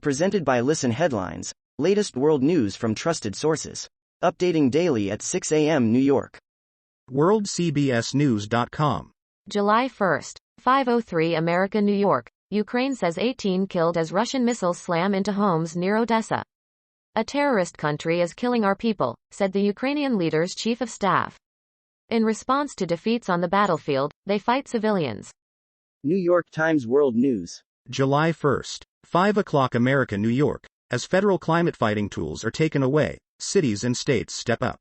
Presented by Listen Headlines, latest world news from trusted sources. Updating daily at 6 a.m. New York. WorldCBSNews.com. July 1st, 5:03 America, New York. Ukraine says 18 killed as Russian missiles slam into homes near Odesa. A terrorist country is killing our people, said the Ukrainian leader's chief of staff. In response to defeats on the battlefield, they fight civilians. New York Times World News. July 1st, 5 o'clock America, New York. As federal climate fighting tools are taken away, cities and states step up.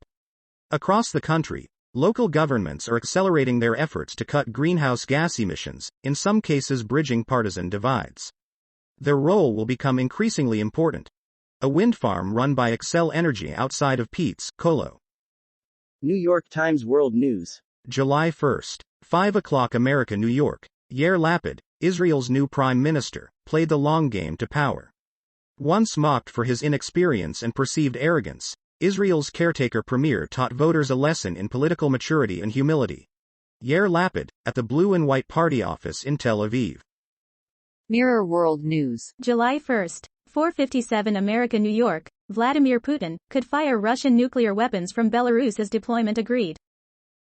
Across the country, local governments are accelerating their efforts to cut greenhouse gas emissions, in some cases bridging partisan divides. Their role will become increasingly important. A wind farm run by Xcel Energy outside of Pete's, Colo. New York Times World News. July 1st, 5 o'clock America, New York. Yair Lapid, Israel's new prime minister, played the long game to power. Once mocked for his inexperience and perceived arrogance, Israel's caretaker premier taught voters a lesson in political maturity and humility. Yair Lapid, at the Blue and White Party office in Tel Aviv. Mirror World News. July 1st, 4:57 America, New York. Vladimir Putin could fire Russian nuclear weapons from Belarus as deployment agreed.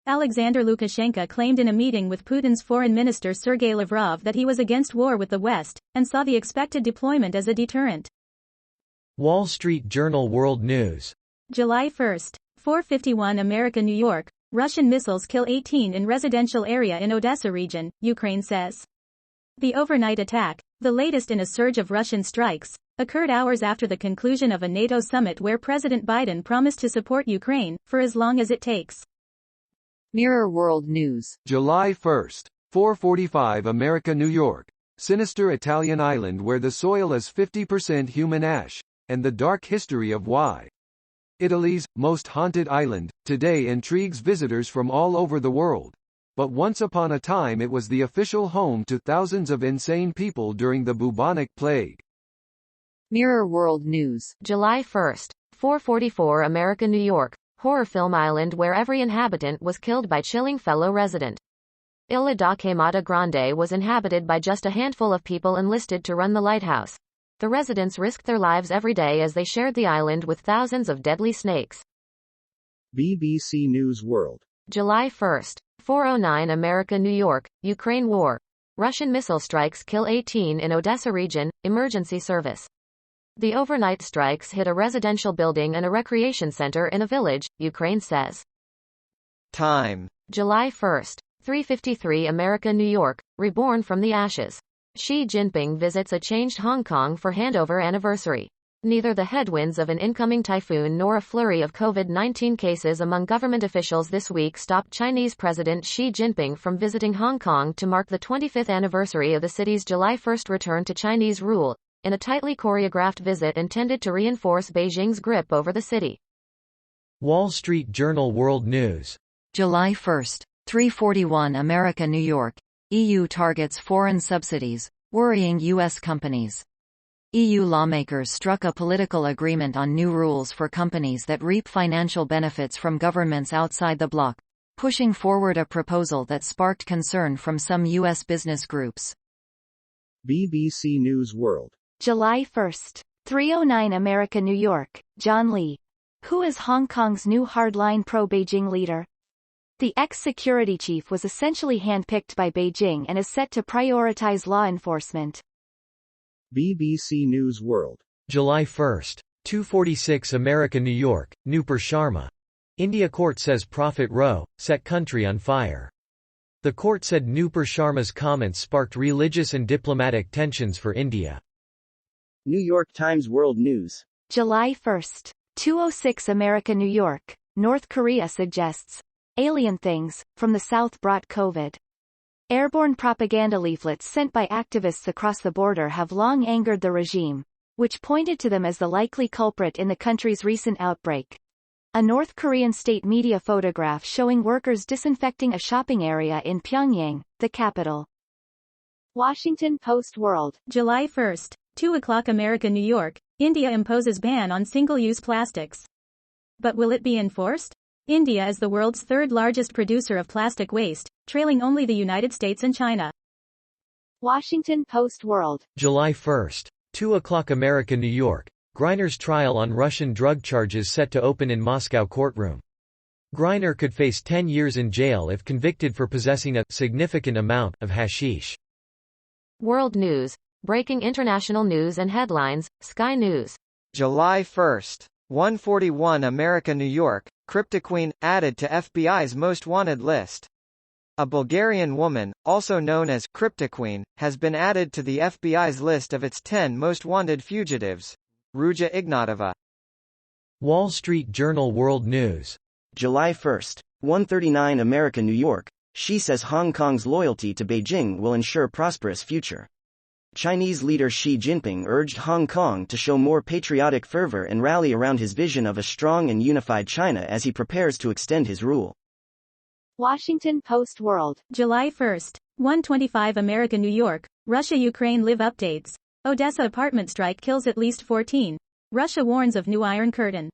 Alexander Lukashenko claimed in a meeting with Putin's foreign minister Sergei Lavrov that he was against war with the West, and saw the expected deployment as a deterrent. Wall Street Journal World News. July 1st, 4:51 America, New York. Russian missiles kill 18 in residential area in Odesa region, Ukraine says. The overnight attack, the latest in a surge of Russian strikes, occurred hours after the conclusion of a NATO summit where President Biden promised to support Ukraine for as long as it takes. Mirror World News. July 1st, 4:45 America, New York. Sinister Italian island where the soil is 50% human ash, and the dark history of why. Italy's most haunted island today intrigues visitors from all over the world. But once upon a time it was the official home to thousands of insane people during the bubonic plague. Mirror World News. July 1st, 4:44 America, New York. Horror film island where every inhabitant was killed by chilling fellow resident. Isla da Queimada Grande was inhabited by just a handful of people enlisted to run the lighthouse. The residents risked their lives every day as they shared the island with thousands of deadly snakes. BBC News World. July 1st, 4:09 America, New York. Ukraine war. Russian missile strikes kill 18 in Odesa region, emergency service. The overnight strikes hit a residential building and a recreation center in a village, Ukraine says. Time. July 1st, 3:53 America, New York. Reborn from the ashes. Xi Jinping visits a changed Hong Kong for handover anniversary. Neither the headwinds of an incoming typhoon nor a flurry of COVID-19 cases among government officials this week stopped Chinese President Xi Jinping from visiting Hong Kong to mark the 25th anniversary of the city's July 1st return to Chinese rule, in a tightly choreographed visit intended to reinforce Beijing's grip over the city. Wall Street Journal World News. July 1st, 3:41 America, New York. EU targets foreign subsidies, worrying U.S. companies. EU lawmakers struck a political agreement on new rules for companies that reap financial benefits from governments outside the bloc, pushing forward a proposal that sparked concern from some U.S. business groups. BBC News World. July 1st, 3:09 America, New York. John Lee. Who is Hong Kong's new hardline pro-Beijing leader? The ex-security chief was essentially handpicked by Beijing and is set to prioritize law enforcement. BBC News World. July 1st, 2:46 America, New York. Nupur Sharma. India court says Prophet Row set country on fire. The court said Nupur Sharma's comments sparked religious and diplomatic tensions for India. New York Times World News. July 1st, 2:06 America, New York. North Korea suggests alien things from the South brought COVID. Airborne propaganda leaflets sent by activists across the border have long angered the regime, which pointed to them as the likely culprit in the country's recent outbreak. A North Korean state media photograph showing workers disinfecting a shopping area in Pyongyang, the capital. Washington Post World. July 1st, 2 o'clock America, New York. India imposes ban on single-use plastics. But will it be enforced? India is the world's third largest producer of plastic waste, trailing only the United States and China. Washington Post World. July 1st, 2:00 America, New York. Griner's trial on Russian drug charges set to open in Moscow courtroom. Griner could face 10 years in jail if convicted for possessing a significant amount of hashish. World News. Breaking international news and headlines, Sky News. July 1st. 1:41 America, New York. Cryptoqueen, added to FBI's most wanted list. A Bulgarian woman, also known as Cryptoqueen, has been added to the FBI's list of its 10 most wanted fugitives. Ruja Ignatova. Wall Street Journal World News. July 1st. 1:39 America, New York. Xi says Hong Kong's loyalty to Beijing will ensure prosperous future. Chinese leader Xi Jinping urged Hong Kong to show more patriotic fervor and rally around his vision of a strong and unified China as he prepares to extend his rule. Washington Post World. July 1st. 1:25 America, New York. Russia-Ukraine live updates. Odesa apartment strike kills at least 14. Russia warns of new Iron Curtain.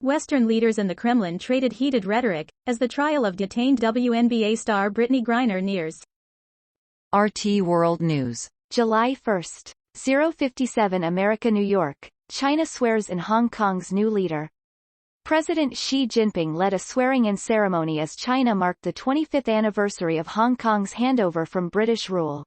Western leaders and the Kremlin traded heated rhetoric, as the trial of detained WNBA star Brittany Griner nears. RT World News. July 1st. 0:57 America, New York. China swears in Hong Kong's new leader. President Xi Jinping led a swearing-in ceremony as China marked the 25th anniversary of Hong Kong's handover from British rule.